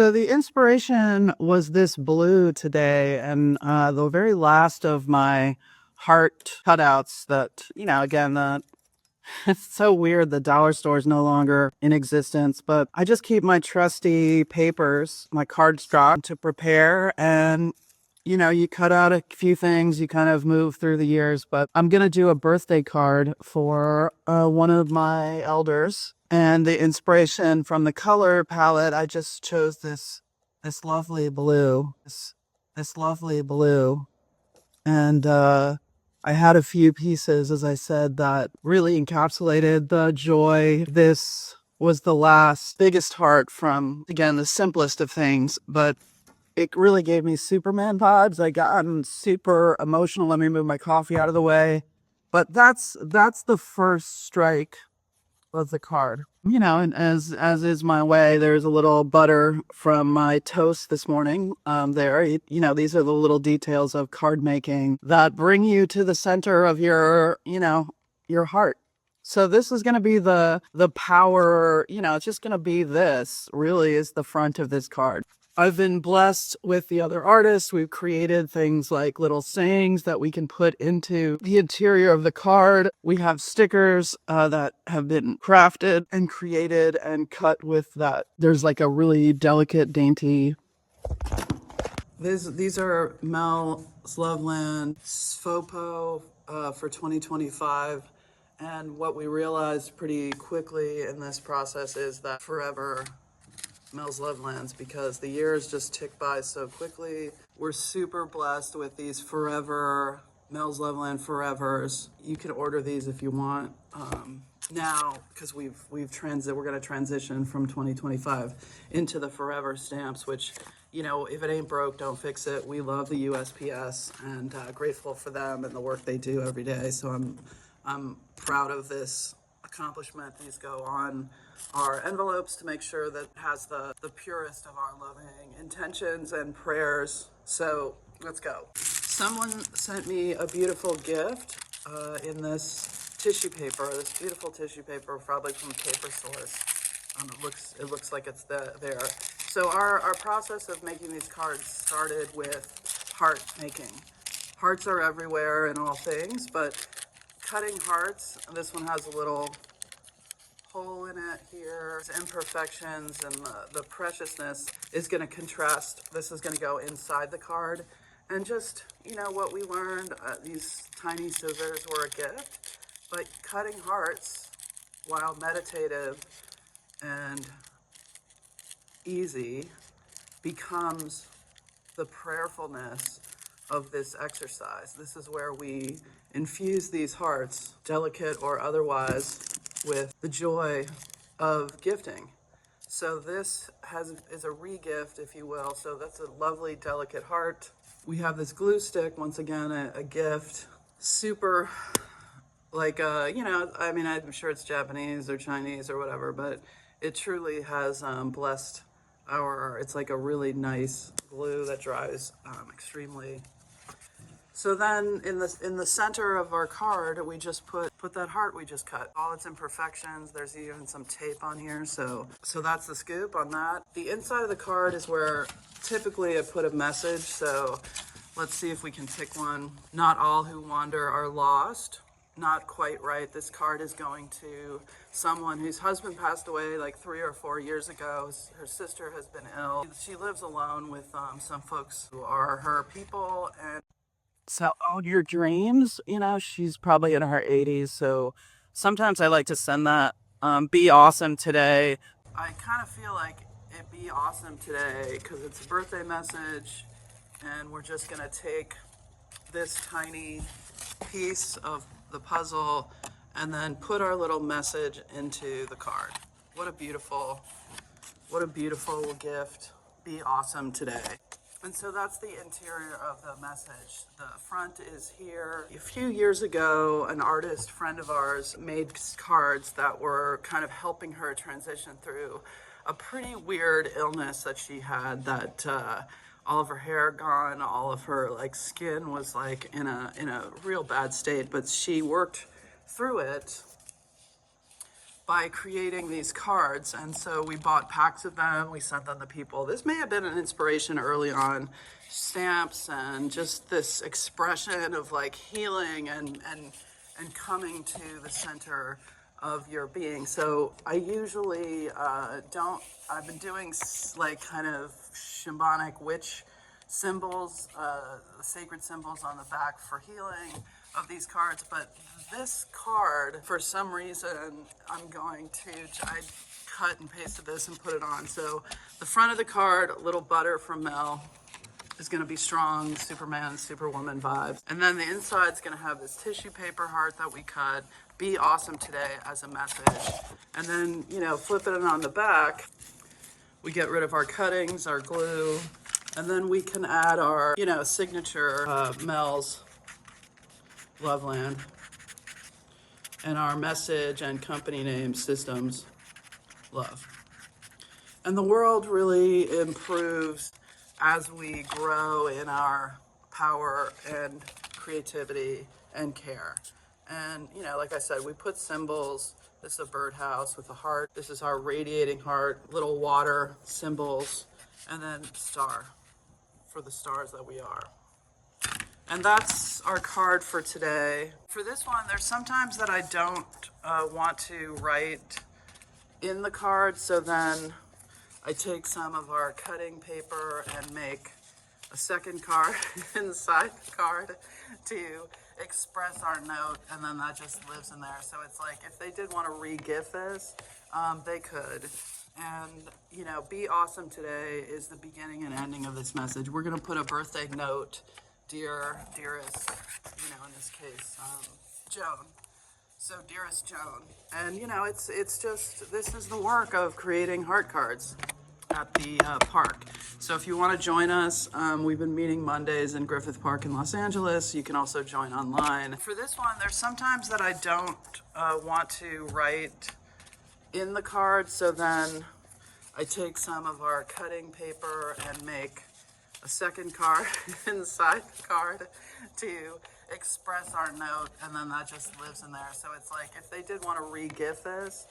So the inspiration was this blue today, and the very last of my heart cutouts that, again, it's so weird. The dollar store is no longer in existence, but I just keep my trusty papers, my cardstock to prepare. And, you cut out a few things, you kind of move through the years. But I'm going to do a birthday card for one of my elders. And the inspiration from the color palette, I just chose this lovely blue, this lovely blue. And I had a few pieces, as I said, that really encapsulated the joy. This was the last biggest heart from, again, the simplest of things, but it really gave me Superman vibes. I got super emotional. Let me move my coffee out of the way. But that's the first strike of the card. And as is my way, there's a little butter from my toast this morning. These are the little details of card making that bring you to the center of your heart. So this is going to be the power, it's just going to be this really is the front of this card. I've been blessed with the other artists. We've created things like little sayings that we can put into the interior of the card. We have stickers that have been crafted and created and cut with that. There's like a really delicate, dainty. These are Mel's Loveland FOPO for 2025. And what we realized pretty quickly in this process is that forever Mel's Lovelands, because the years just tick by so quickly. We're super blessed with these forever Mel's Loveland Forevers. You can order these if you want now, because we're going to transition from 2025 into the forever stamps, which, if it ain't broke, don't fix it. We love the USPS and grateful for them and the work they do every day. So I'm proud of this accomplishment. These go on our envelopes to make sure that it has the purest of our loving intentions and prayers. So let's go. Someone sent me a beautiful gift in this tissue paper, this beautiful tissue paper, probably from Paper Source. It looks like it's there. So our process of making these cards started with heart making. Hearts are everywhere in all things, but cutting hearts, this one has a little hole in it here. Imperfections and the preciousness is going to contrast. This is going to go inside the card. And just, what we learned, these tiny scissors were a gift, but cutting hearts, while meditative and easy, becomes the prayerfulness of this exercise. This is where we infuse these hearts, delicate or otherwise, with the joy of gifting. So this is a re-gift, if you will. So that's a lovely, delicate heart. We have this glue stick, once again, a gift. Super, I'm sure it's Japanese or Chinese or whatever, but it truly has blessed it's like a really nice glue that dries extremely. So then in the center of our card, we just put that heart we just cut. All its imperfections. There's even some tape on here. So that's the scoop on that. The inside of the card is where typically I put a message. So let's see if we can pick one. Not all who wander are lost. Not quite right. This card is going to someone whose husband passed away like 3 or 4 years ago. Her sister has been ill. She lives alone with some folks who are her people, and so all your dreams, she's probably in her 80s. So sometimes I like to send that, be awesome today. I kind of feel like it be awesome today because it's a birthday message, and we're just going to take this tiny piece of the puzzle and then put our little message into the card. What a beautiful gift. Be awesome today. And so that's the interior of the message. The front is here. A few years ago, an artist friend of ours made cards that were kind of helping her transition through a pretty weird illness that she had, that all of her hair gone, all of her skin was in a real bad state, but she worked through it by creating these cards. And so we bought packs of them, we sent them to people. This may have been an inspiration early on, stamps and just this expression of like healing and coming to the center of your being. So I usually I've been doing like kind of shamanic witch symbols, sacred symbols on the back for healing of these cards, but this card, for some reason, I'm going to, I cut and pasted this and put it on. So the front of the card, a little butter from Mel, is going to be strong, Superman, Superwoman vibes. And then the inside's going to have this tissue paper heart that we cut, be awesome today as a message. And then, you know, flipping it on the back, we get rid of our cuttings, our glue, and then we can add our, you know, signature Mel's Loveland and our message and company name Systems Love. And the world really improves as we grow in our power and creativity and care. And, you know, like I said, we put symbols. This is a birdhouse with a heart. This is our radiating heart, little water symbols, and then star for the stars that we are. And that's our card for today. For this one, there's sometimes that I don't want to write in the card, so then I take some of our cutting paper and make a second card inside the card to express our note, and then that just lives in there. So it's like if they did want to re-gift this, they could. And, you know, be awesome today is the beginning and ending of this message. We're going to put a birthday note, dearest, you know, in this case, Joan. So dearest Joan. And, you know, it's just, this is the work of creating heart cards at the park. So if you want to join us, we've been meeting Mondays in Griffith Park in Los Angeles. You can also join online. For this one, there's sometimes that I don't want to write in the card, so then I take some of our cutting paper and make a second card inside the card to express our note, and then that just lives in there. So it's like if they did want to re-gift this,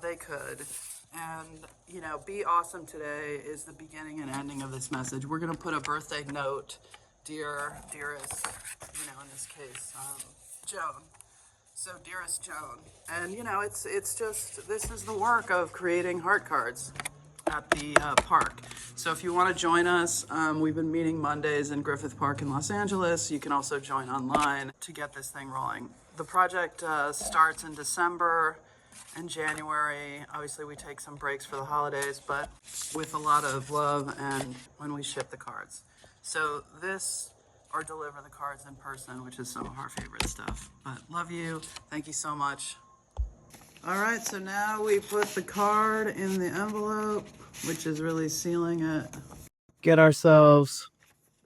they could. And, you know, be awesome today is the beginning and ending of this message. We're going to put a birthday note, dearest, you know, in this case, Joan. So dearest Joan. And, you know, it's just, this is the work of creating heart cards at the park. So if you want to join us, we've been meeting Mondays in Griffith Park in Los Angeles. You can also join online to get this thing rolling. The project starts in December and January. Obviously we take some breaks for the holidays, but with a lot of love and when we ship the cards. So this, or deliver the cards in person, which is some of our favorite stuff. But love you. Thank you so much. All right, so now we put the card in the envelope, which is really sealing it. Get ourselves,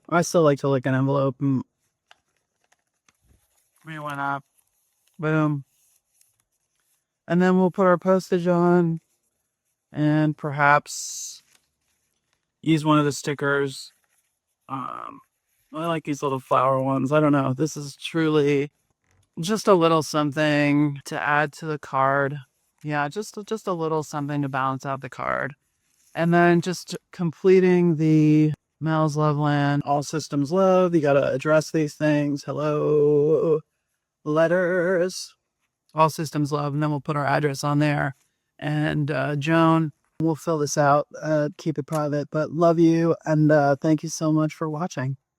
I still like to lick an envelope. We went up, boom. And then we'll put our postage on and perhaps use one of the stickers. I like these little flower ones. I don't know. This is truly just a little something to add to the card. Yeah, just a little something to balance out the card. And then just completing the Mel's Loveland, all systems love. You got to address these things. Hello, letters, all systems love. And then we'll put our address on there. And Joan, we'll fill this out, keep it private, but love you. And thank you so much for watching.